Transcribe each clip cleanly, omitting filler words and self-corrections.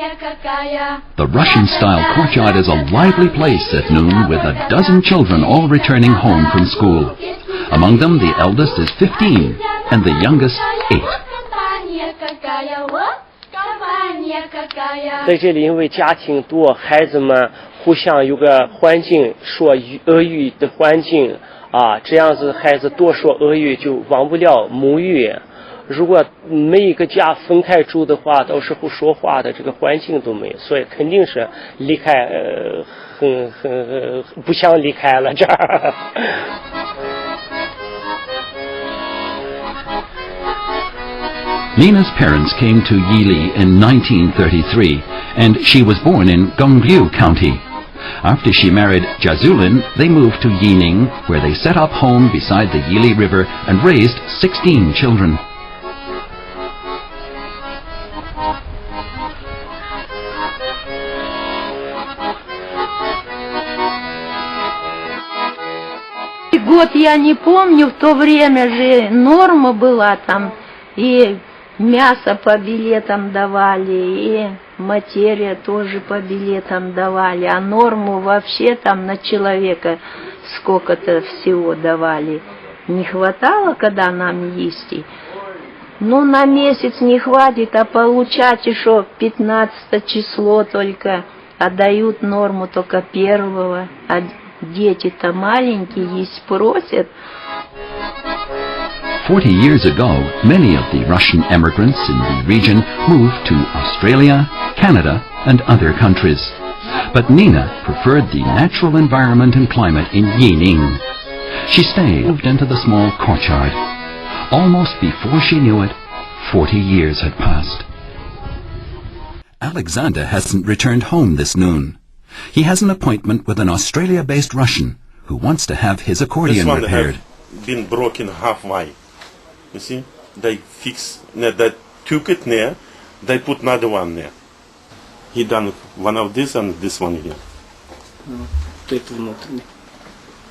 The Russian-style courtyard is a lively place at noon with a dozen children all returning home from school. Among them, the eldest is 15 and the youngest 8. 在这里，因为家庭多，孩子们互相有个环境说俄语的环境啊，这样子孩子多说俄语就忘不了母语。如果每一个家分开住的话，到时候说话的这个环境都没有，所以肯定是离开，不想离开了这儿。Nina's parents came to Yili in 1933, and she was born in Gyeongju County. After she married Jazulin, they moved to Yining, where they set up home beside the Yili River and raised 16 children. Год я не помню, в то время же норма была там, и мясо по билетам давали, и материя тоже по билетам давали, а норму вообще там на человека сколько-то всего давали. Не хватало, когда нам есть. Ну, на месяц не хватит, а получать еще 15 число только, а дают норму только 1-го, а дети-то маленькие, есть просят. 40 years ago, many of the Russian emigrants in the region moved to Australia, Canada, and other countries. But Nina preferred the natural environment and climate in Yining. She moved into the small courtyard. Almost before she knew it, 40 years had passed. Alexander hasn't returned home this noon. He has an appointment with an Australia-based Russian who wants to have his accordion repaired. This one been broken halfway. You see, they they took it there, they put another one there. He done one of this and this one here.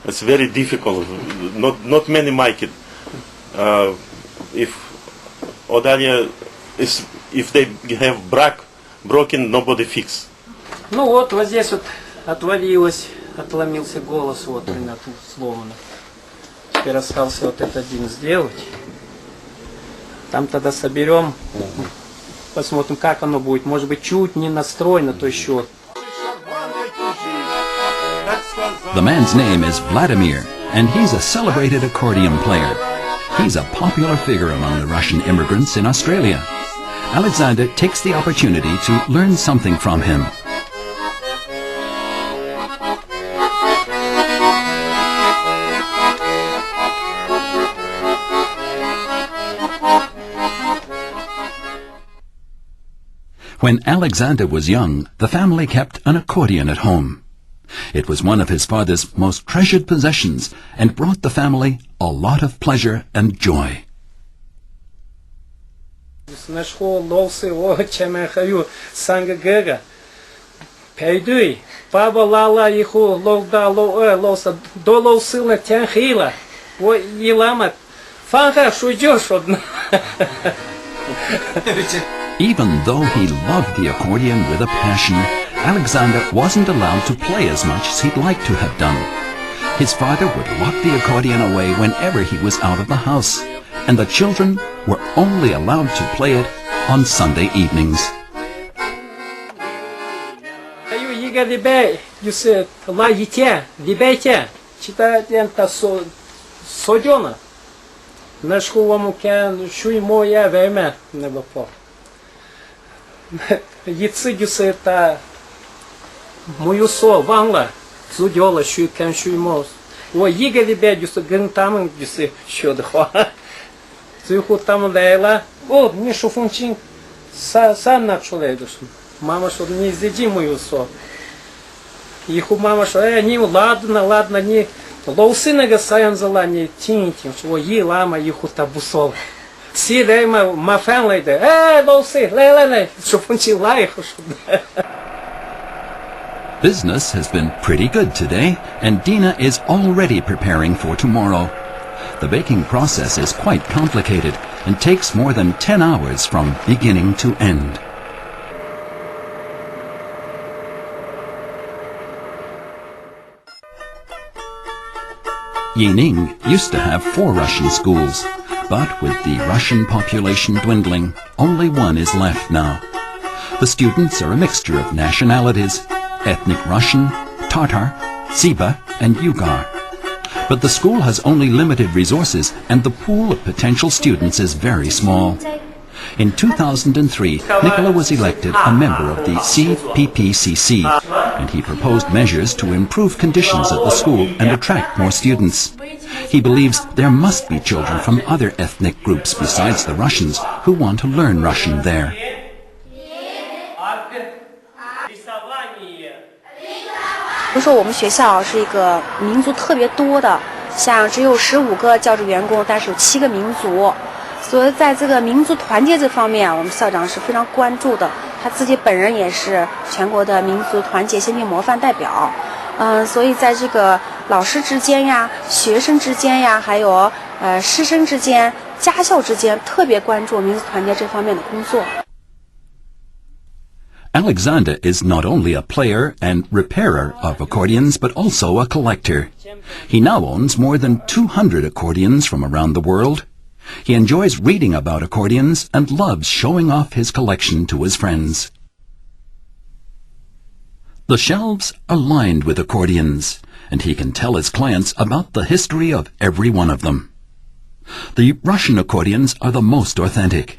It's very difficult. Not many make it. If Odalia is, if they have broken, nobody fix. Ну вот здесь вот отвалилось, отломился голос, вот у тут сломано. Теперь остался вот этот один сделать. Там тогда соберем, посмотрим, как оно будет. Может быть, чуть не настроено, то еще. The man's name is Vladimir, and he's a celebrated accordion player. He's a popular figure among the Russian immigrants in Australia. Alexander takes the opportunity to learn something from him. When Alexander was young, the family kept an accordion at home. It was one of his father's most treasured possessions and brought the family a lot of pleasure and joy. Even though he loved the accordion with a passion, Alexander wasn't allowed to play as much as he'd like to have done. His father would lock the accordion away whenever he was out of the house, and the children were only allowed to play it on Sunday evenings. Мою со вангла, зудёла шуйкан шуймос. О ига лебедюса гантамын дюсы шёдхва. Зюху там лейла. О, не шуфунчин сам начулейдус. Мама шо не изеди мою со. Иху мама шо не ладно не лоусынага саян зала не тинтин. Шо и лама иху табусол. Си лейма мафан лейде. Лоусы лей шуфунчин лайху шо. Business has been pretty good today, and Dina is already preparing for tomorrow. The baking process is quite complicated and takes more than 10 hours from beginning to end. Yining used to have 4 Russian schools, but with the Russian population dwindling, only one is left now. The students are a mixture of nationalities, ethnic Russian, Tatar, Tsiba and Yugur. But the school has only limited resources and the pool of potential students is very small. In 2003, Nikola was elected a member of the CPPCC, and he proposed measures to improve conditions at the school and attract more students. He believes there must be children from other ethnic groups besides the Russians who want to learn Russian there. 比如说我们学校是一个民族特别多的，像只有15个教职员工，但是有7个民族，所以在这个民族团结这方面，我们校长是非常关注的。他自己本人也是全国的民族团结先进模范代表，所以在这个老师之间呀、学生之间呀，还有师生之间、家校之间，特別關注民族團結這方面的工作。Alexander is not only a player and repairer of accordions, but also a collector. He now owns more than 200 accordions from around the world. He enjoys reading about accordions and loves showing off his collection to his friends. The shelves are lined with accordions, and he can tell his clients about the history of every one of them. The Russian accordions are the most authentic.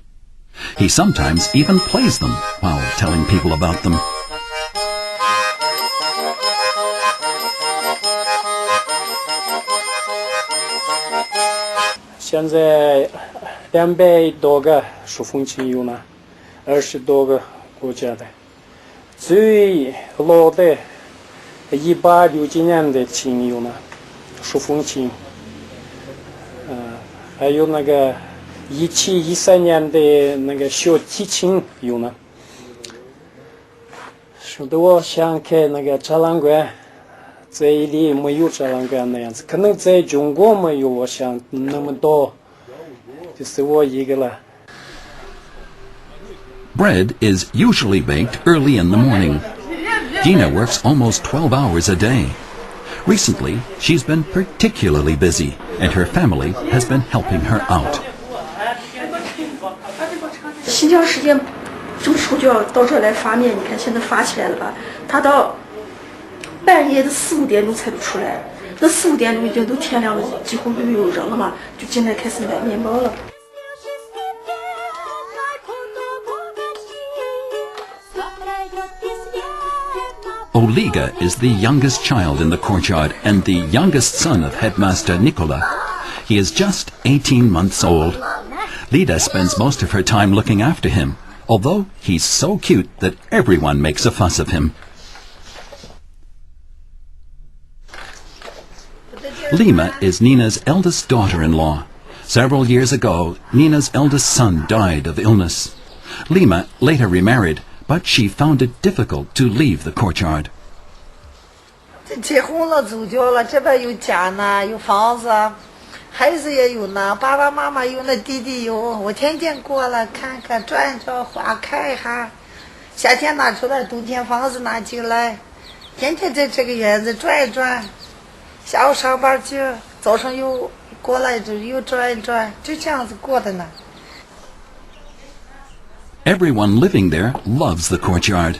He sometimes even plays them while telling people about them. 现在200多个手风琴有呢，20多个国家的，最老的1860几年的琴有呢，手风琴，还有那个1713年的那个小提琴有呢。说的我想开那个展览馆，在这里没有展览馆那样子，可能在中国没有我想那么多，就是我一个了。Bread is usually baked early in the morning. Dina works almost 12 hours a day. Recently, she's been particularly busy, and her family has been helping her out. 新疆时间这么时候就要到这儿来发面，你看现在发起来了吧？他到半夜的4、5點鐘才不出來，那4、5點鐘已經都天亮了，幾乎沒有人了嘛，就進來開始買面包了。Oliga is the youngest child in the courtyard and the youngest son of headmaster Nikola. He is just 18 months old. Lida spends most of her time looking after him, although he's so cute that everyone makes a fuss of him. Lima is Nina's eldest daughter-in-law. Several years ago, Nina's eldest son died of illness. Lima later remarried, but she found it difficult to leave the courtyard. 结婚了走掉了，这边有家呢，有房子，孩子也有呢，爸爸妈妈有，那弟弟有，我天天过来看看，转转花看一下，夏天拿出来，冬天房子拿进来，天天在这个院子转一转，下午上班去，早上又过来就又转一转，就这样子过的呢。Everyone living there loves the courtyard.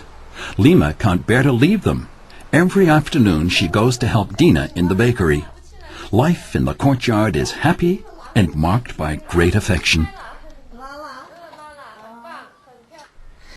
Lima can't bear to leave them. Every afternoon she goes to help Dina in the bakery. Life in the courtyard is happy and marked by great affection.